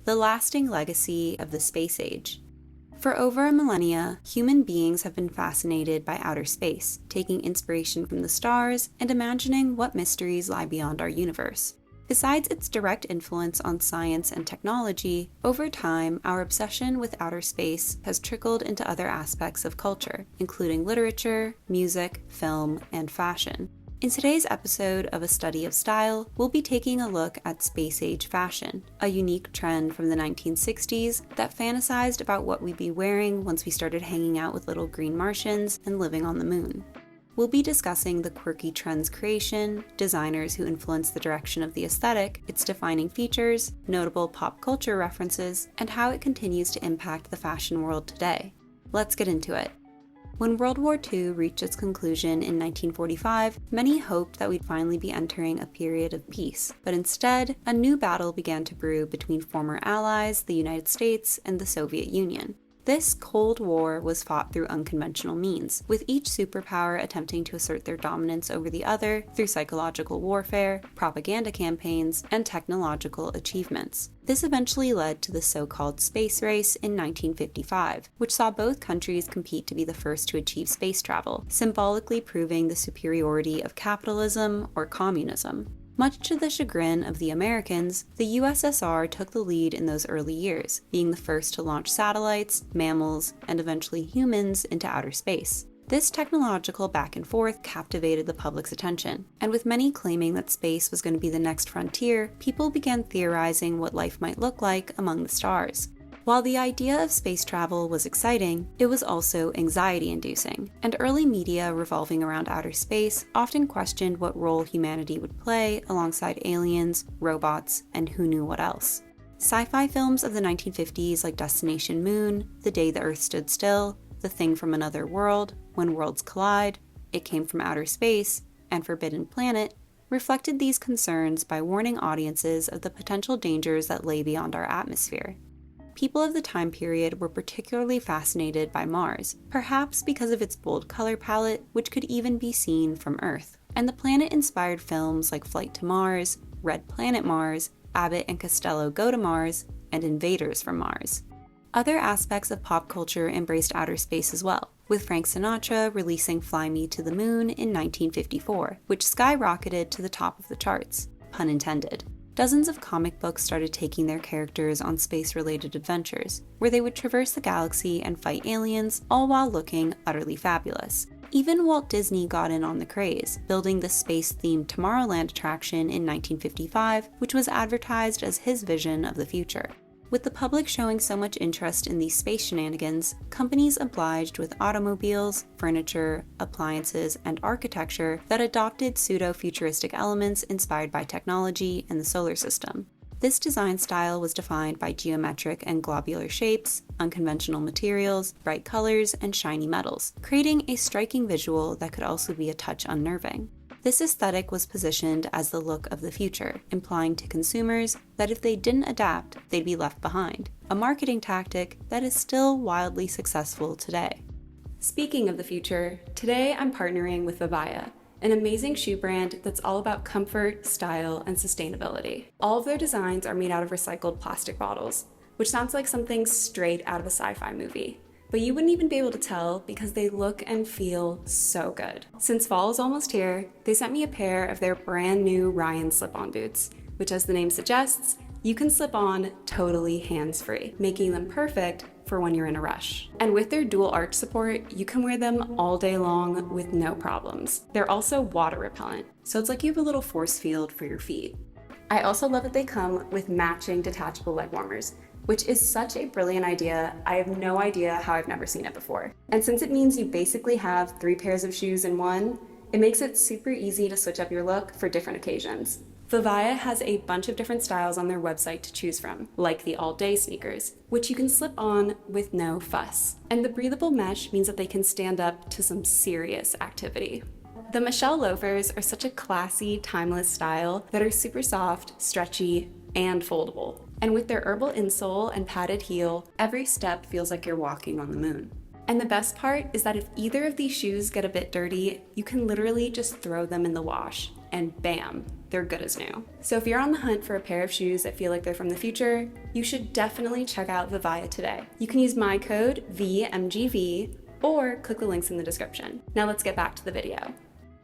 the lasting legacy of the space age. For over a millennia, human beings have been fascinated by outer space, taking inspiration from the stars and imagining what mysteries lie beyond our universe. Besides its direct influence on science and technology, over time, our obsession with outer space has trickled into other aspects of culture, including literature, music, film, and fashion. In today's episode of A Study of Style, we'll be taking a look at space-age fashion, a unique trend from the 1960s that fantasized about what we'd be wearing once we started hanging out with little green Martians and living on the moon. We'll be discussing the quirky trend's creation, designers who influenced the direction of the aesthetic, its defining features, notable pop culture references, and how it continues to impact the fashion world today. Let's get into it. When World War II reached its conclusion in 1945, many hoped that we'd finally be entering a period of peace, but instead, a new battle began to brew between former allies, the United States, and the Soviet Union. This Cold War was fought through unconventional means, with each superpower attempting to assert their dominance over the other through psychological warfare, propaganda campaigns, and technological achievements. This eventually led to the so-called space race in 1955, which saw both countries compete to be the first to achieve space travel, symbolically proving the superiority of capitalism or communism. Much to the chagrin of the Americans, the USSR took the lead in those early years, being the first to launch satellites, mammals, and eventually humans into outer space. This technological back and forth captivated the public's attention, and with many claiming that space was going to be the next frontier, people began theorizing what life might look like among the stars. While the idea of space travel was exciting, it was also anxiety-inducing, and early media revolving around outer space often questioned what role humanity would play alongside aliens, robots, and who knew what else. Sci-fi films of the 1950s like Destination Moon, The Day the Earth Stood Still, The Thing from Another World, When Worlds Collide, It Came from Outer Space, and Forbidden Planet reflected these concerns by warning audiences of the potential dangers that lay beyond our atmosphere. People of the time period were particularly fascinated by Mars, perhaps because of its bold color palette, which could even be seen from Earth. And the planet-inspired films like Flight to Mars, Red Planet Mars, Abbott and Costello Go to Mars, and Invaders from Mars. Other aspects of pop culture embraced outer space as well, with Frank Sinatra releasing Fly Me to the Moon in 1954, which skyrocketed to the top of the charts, pun intended. Dozens of comic books started taking their characters on space-related adventures, where they would traverse the galaxy and fight aliens, all while looking utterly fabulous. Even Walt Disney got in on the craze, building the space-themed Tomorrowland attraction in 1955, which was advertised as his vision of the future. With the public showing so much interest in these space shenanigans, companies obliged with automobiles, furniture, appliances, and architecture that adopted pseudo-futuristic elements inspired by technology and the solar system. This design style was defined by geometric and globular shapes, unconventional materials, bright colors, and shiny metals, creating a striking visual that could also be a touch unnerving. This aesthetic was positioned as the look of the future, implying to consumers that if they didn't adapt, they'd be left behind, a marketing tactic that is still wildly successful today. Speaking of the future, today I'm partnering with aalyiah, an amazing shoe brand that's all about comfort, style, and sustainability. All of their designs are made out of recycled plastic bottles, which sounds like something straight out of a sci-fi movie. But you wouldn't even be able to tell because they look and feel so good. Since fall is almost here, they sent me a pair of their brand new Ryan slip-on boots, which as the name suggests, you can slip on totally hands-free, making them perfect for when you're in a rush. And with their dual arch support, you can wear them all day long with no problems. They're also water repellent, so it's like you have a little force field for your feet. I also love that they come with matching detachable leg warmers, which is such a brilliant idea. I have no idea how I've never seen it before. And since it means you basically have 3 pairs of shoes in one, it makes it super easy to switch up your look for different occasions. aalyiah has a bunch of different styles on their website to choose from, like the all-day sneakers, which you can slip on with no fuss. And the breathable mesh means that they can stand up to some serious activity. The Michelle loafers are such a classy, timeless style that are super soft, stretchy, and foldable. And with their herbal insole and padded heel, every step feels like you're walking on the moon. And the best part is that if either of these shoes get a bit dirty, you can literally just throw them in the wash, and bam, they're good as new. So if you're on the hunt for a pair of shoes that feel like they're from the future, you should definitely check out aalyiah today. You can use my code VMGV or click the links in the description. Now let's get back to the video.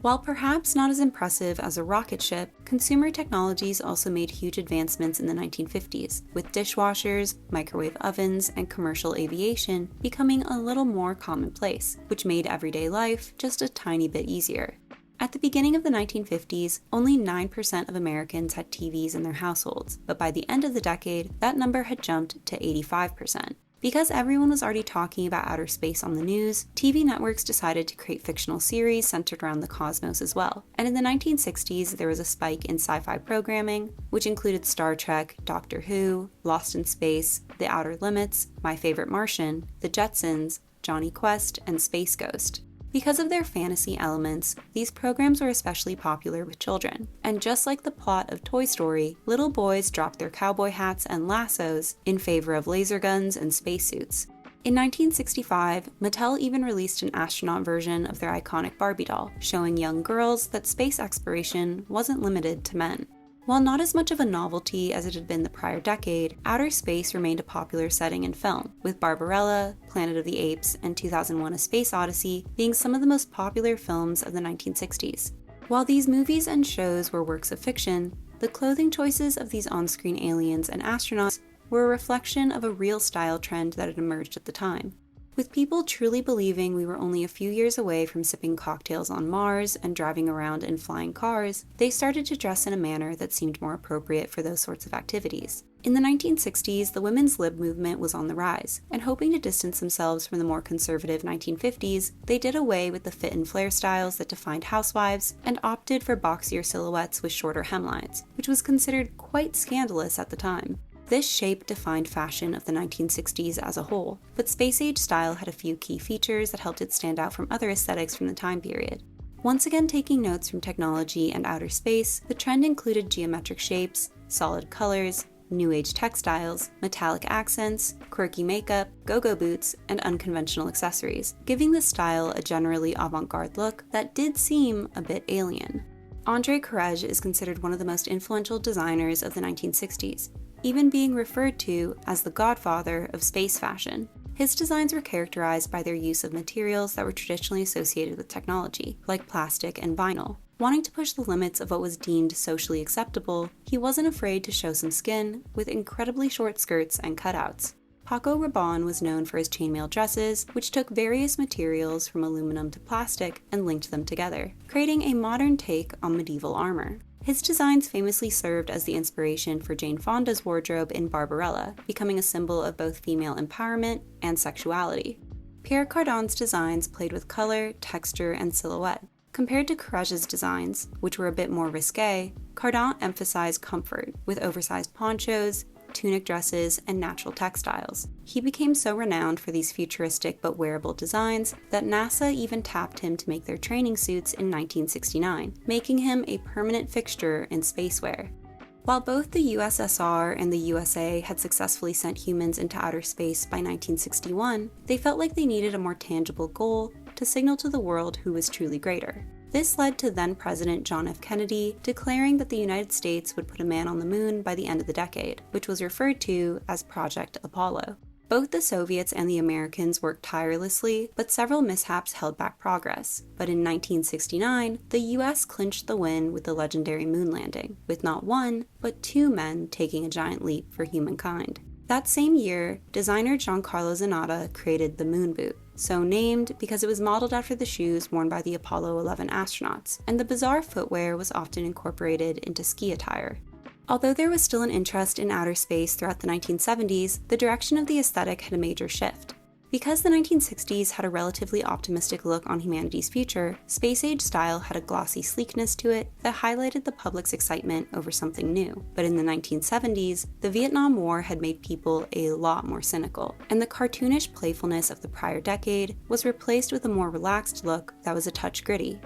While perhaps not as impressive as a rocket ship, consumer technologies also made huge advancements in the 1950s, with dishwashers, microwave ovens, and commercial aviation becoming a little more commonplace, which made everyday life just a tiny bit easier. At the beginning of the 1950s, only 9% of Americans had TVs in their households, but by the end of the decade, that number had jumped to 85%. Because everyone was already talking about outer space on the news, TV networks decided to create fictional series centered around the cosmos as well. And in the 1960s, there was a spike in sci-fi programming, which included Star Trek, Doctor Who, Lost in Space, The Outer Limits, My Favorite Martian, The Jetsons, Jonny Quest, and Space Ghost. Because of their fantasy elements, these programs were especially popular with children. And just like the plot of Toy Story, little boys dropped their cowboy hats and lassos in favor of laser guns and spacesuits. In 1965, Mattel even released an astronaut version of their iconic Barbie doll, showing young girls that space exploration wasn't limited to men. While not as much of a novelty as it had been the prior decade, outer space remained a popular setting in film, with Barbarella, Planet of the Apes, and 2001: A Space Odyssey being some of the most popular films of the 1960s. While these movies and shows were works of fiction, the clothing choices of these on-screen aliens and astronauts were a reflection of a real style trend that had emerged at the time. With people truly believing we were only a few years away from sipping cocktails on Mars and driving around in flying cars, they started to dress in a manner that seemed more appropriate for those sorts of activities. In the 1960s, the women's lib movement was on the rise, and hoping to distance themselves from the more conservative 1950s, they did away with the fit and flare styles that defined housewives and opted for boxier silhouettes with shorter hemlines, which was considered quite scandalous at the time. This shape defined fashion of the 1960s as a whole, but space-age style had a few key features that helped it stand out from other aesthetics from the time period. Once again taking notes from technology and outer space, the trend included geometric shapes, solid colors, new age textiles, metallic accents, quirky makeup, go-go boots, and unconventional accessories, giving the style a generally avant-garde look that did seem a bit alien. André Courrèges is considered one of the most influential designers of the 1960s, even being referred to as the godfather of space fashion. His designs were characterized by their use of materials that were traditionally associated with technology, like plastic and vinyl. Wanting to push the limits of what was deemed socially acceptable, he wasn't afraid to show some skin with incredibly short skirts and cutouts. Paco Rabanne was known for his chainmail dresses, which took various materials from aluminum to plastic and linked them together, creating a modern take on medieval armor. His designs famously served as the inspiration for Jane Fonda's wardrobe in Barbarella, becoming a symbol of both female empowerment and sexuality. Pierre Cardin's designs played with color, texture, and silhouette. Compared to Courrèges' designs, which were a bit more risque, Cardin emphasized comfort, with oversized ponchos, tunic dresses, and natural textiles. He became so renowned for these futuristic but wearable designs that NASA even tapped him to make their training suits in 1969, making him a permanent fixture in spacewear. While both the USSR and the USA had successfully sent humans into outer space by 1961, they felt like they needed a more tangible goal to signal to the world who was truly greater. This led to then-President John F. Kennedy declaring that the United States would put a man on the moon by the end of the decade, which was referred to as Project Apollo. Both the Soviets and the Americans worked tirelessly, but several mishaps held back progress. But in 1969, the US clinched the win with the legendary moon landing, with not one, but two men taking a giant leap for humankind. That same year, designer Giancarlo Zanotta created the moon boot, so named because it was modeled after the shoes worn by the Apollo 11 astronauts, and the bizarre footwear was often incorporated into ski attire. Although there was still an interest in outer space throughout the 1970s, the direction of the aesthetic had a major shift. Because the 1960s had a relatively optimistic look on humanity's future, space-age style had a glossy sleekness to it that highlighted the public's excitement over something new. But in the 1970s, the Vietnam War had made people a lot more cynical, and the cartoonish playfulness of the prior decade was replaced with a more relaxed look that was a touch gritty.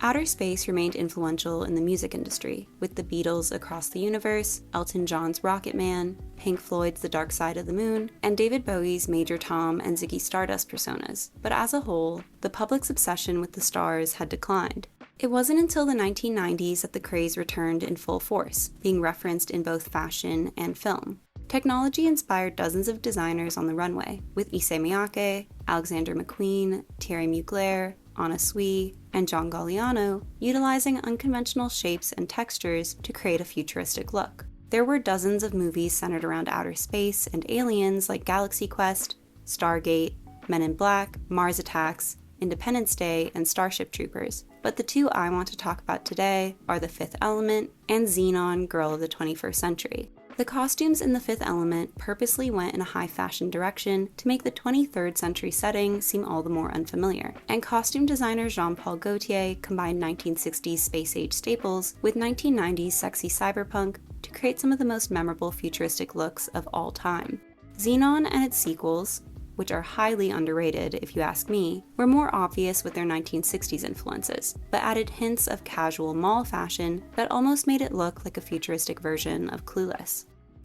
Outer space remained influential in the music industry, with the Beatles' Across the Universe, Elton John's Rocket Man, Pink Floyd's The Dark Side of the Moon, and David Bowie's Major Tom and Ziggy Stardust personas. But as a whole, the public's obsession with the stars had declined. It wasn't until the 1990s that the craze returned in full force, being referenced in both fashion and film. Technology inspired dozens of designers on the runway, with Issey Miyake, Alexander McQueen, Thierry Mugler, Anna Sui, and John Galliano utilizing unconventional shapes and textures to create a futuristic look. There were dozens of movies centered around outer space and aliens like Galaxy Quest, Stargate, Men in Black, Mars Attacks, Independence Day, and Starship Troopers, but the two I want to talk about today are The Fifth Element and Xenon Girl of the 21st Century. The costumes in The Fifth Element purposely went in a high fashion direction to make the 23rd century setting seem all the more unfamiliar, and costume designer Jean-Paul Gaultier combined 1960s space-age staples with 1990s sexy cyberpunk to create some of the most memorable futuristic looks of all time. Xenon and its sequels, which are highly underrated if you ask me, were more obvious with their 1960s influences, but added hints of casual mall fashion that almost made it look like a futuristic version of Clueless.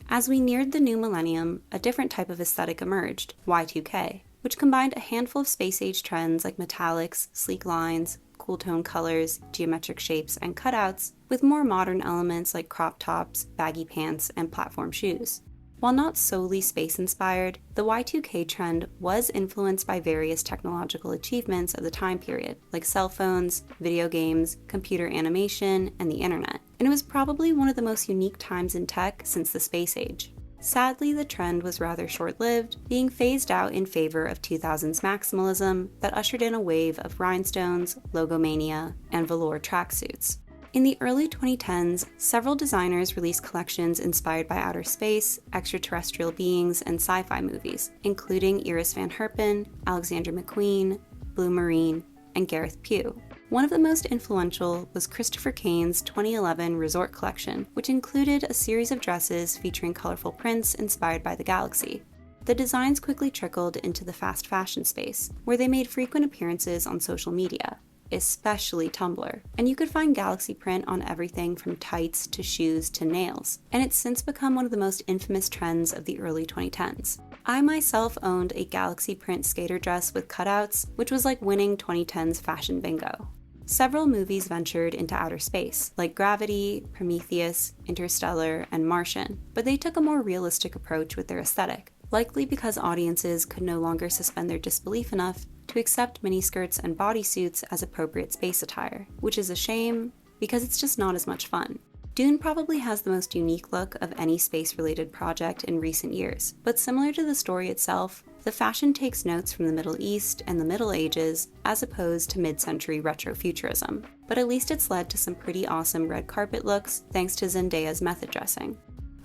As we neared the new millennium, a different type of aesthetic emerged, Y2K, which combined a handful of space-age trends like metallics, sleek lines, cool tone colors, geometric shapes, and cutouts, with more modern elements like crop tops, baggy pants, and platform shoes. While not solely space-inspired, the Y2K trend was influenced by various technological achievements of the time period, like cell phones, video games, computer animation, and the internet, and it was probably one of the most unique times in tech since the space age. Sadly, the trend was rather short-lived, being phased out in favor of 2000s maximalism that ushered in a wave of rhinestones, logomania, and velour tracksuits. In the early 2010s, several designers released collections inspired by outer space, extraterrestrial beings, and sci-fi movies, including Iris Van Herpen, Alexander McQueen, Blue Marine, and Gareth Pugh. One of the most influential was Christopher Kane's 2011 Resort Collection, which included a series of dresses featuring colorful prints inspired by the galaxy. The designs quickly trickled into the fast fashion space, where they made frequent appearances on social media, especially Tumblr, and you could find galaxy print on everything from tights to shoes to nails, and it's since become one of the most infamous trends of the early 2010s. I myself owned a galaxy print skater dress with cutouts, which was like winning 2010's fashion bingo. Several movies ventured into outer space, like Gravity, Prometheus, Interstellar, and Martian, but they took a more realistic approach with their aesthetic, likely because audiences could no longer suspend their disbelief enough to accept miniskirts and bodysuits as appropriate space attire, which is a shame because it's just not as much fun. Dune probably has the most unique look of any space-related project in recent years, but similar to the story itself, the fashion takes notes from the Middle East and the Middle Ages as opposed to mid-century retrofuturism, but at least it's led to some pretty awesome red carpet looks thanks to Zendaya's method dressing.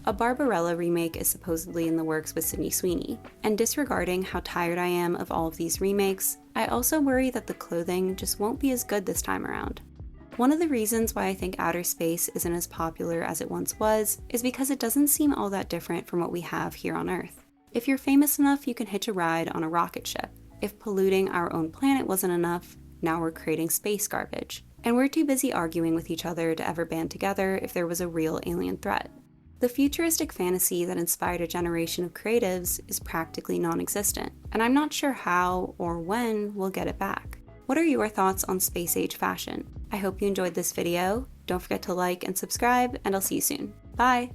A Barbarella remake is supposedly in the works with Sydney Sweeney, and disregarding how tired I am of all of these remakes, I also worry that the clothing just won't be as good this time around. One of the reasons why I think outer space isn't as popular as it once was is because it doesn't seem all that different from what we have here on Earth. If you're famous enough, you can hitch a ride on a rocket ship. If polluting our own planet wasn't enough, now we're creating space garbage. And we're too busy arguing with each other to ever band together if there was a real alien threat. The futuristic fantasy that inspired a generation of creatives is practically non-existent, and I'm not sure how or when we'll get it back. What are your thoughts on space-age fashion? I hope you enjoyed this video. Don't forget to like and subscribe, and I'll see you soon. Bye!